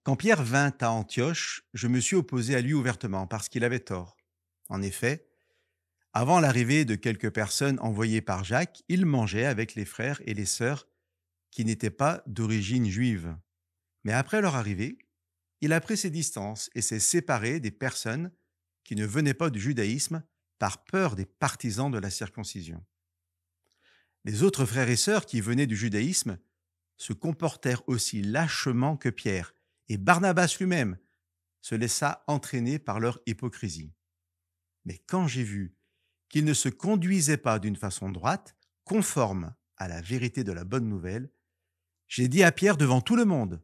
Quand Pierre vint à Antioche, je me suis opposé à lui ouvertement parce qu'il avait tort. En effet, avant l'arrivée de quelques personnes envoyées par Jacques, il mangeait avec les frères et les sœurs qui n'étaient pas d'origine juive. Mais après leur arrivée, il a pris ses distances et s'est séparé des personnes qui ne venaient pas du judaïsme par peur des partisans de la circoncision. Les autres frères et sœurs qui venaient du judaïsme se comportèrent aussi lâchement que Pierre, et Barnabas lui-même se laissa entraîner par leur hypocrisie. Mais quand j'ai vu qu'ils ne se conduisaient pas d'une façon droite, conforme à la vérité de la bonne nouvelle, j'ai dit à Pierre devant tout le monde,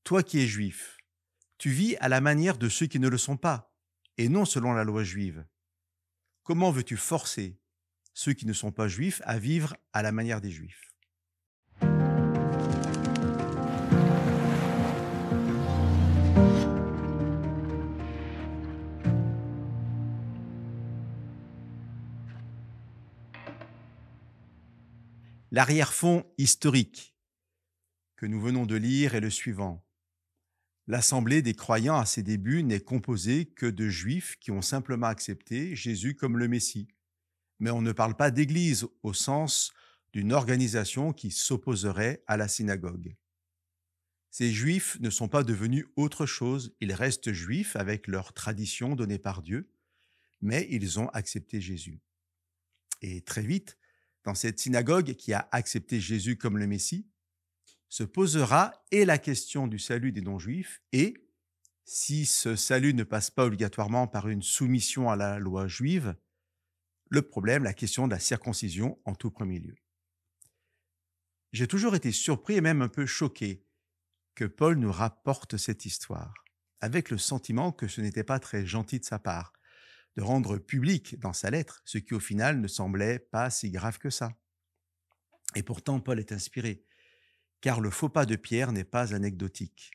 toi qui es juif, tu vis à la manière de ceux qui ne le sont pas, et non selon la loi juive. Comment veux-tu forcer ceux qui ne sont pas juifs à vivre à la manière des juifs? L'arrière-fond historique que nous venons de lire est le suivant. L'assemblée des croyants à ses débuts n'est composée que de juifs qui ont simplement accepté Jésus comme le Messie. Mais on ne parle pas d'église au sens d'une organisation qui s'opposerait à la synagogue. Ces juifs ne sont pas devenus autre chose, ils restent juifs avec leur tradition donnée par Dieu, mais ils ont accepté Jésus. Et très vite, dans cette synagogue qui a accepté Jésus comme le Messie, se posera et la question du salut des non-juifs et, si ce salut ne passe pas obligatoirement par une soumission à la loi juive, le problème, la question de la circoncision en tout premier lieu. J'ai toujours été surpris et même un peu choqué que Paul nous rapporte cette histoire, avec le sentiment que ce n'était pas très gentil de sa part, de rendre public dans sa lettre ce qui au final ne semblait pas si grave que ça. Et pourtant, Paul est inspiré, car le faux pas de Pierre n'est pas anecdotique.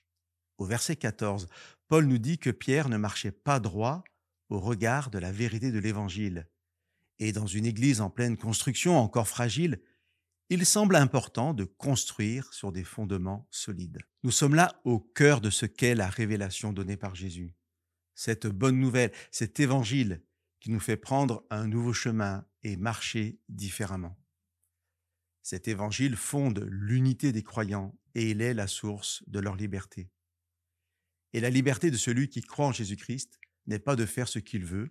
Au verset 14, Paul nous dit que Pierre ne marchait pas droit au regard de la vérité de l'Évangile. Et dans une église en pleine construction, encore fragile, il semble important de construire sur des fondements solides. Nous sommes là au cœur de ce qu'est la révélation donnée par Jésus. Cette bonne nouvelle, cet évangile qui nous fait prendre un nouveau chemin et marcher différemment. Cet évangile fonde l'unité des croyants et il est la source de leur liberté. Et la liberté de celui qui croit en Jésus-Christ n'est pas de faire ce qu'il veut,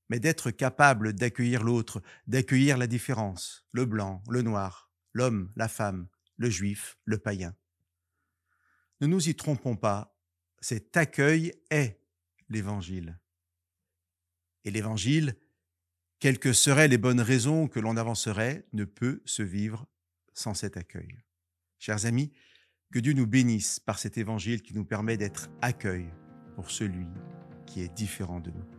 mais d'être capable d'accueillir l'autre, d'accueillir la différence, le blanc, le noir, l'homme, la femme, le juif, le païen. Ne nous y trompons pas, cet accueil est l'Évangile. Et l'Évangile, quelles que seraient les bonnes raisons que l'on avancerait, ne peut se vivre sans cet accueil. Chers amis, que Dieu nous bénisse par cet Évangile qui nous permet d'être accueil pour celui qui est différent de nous.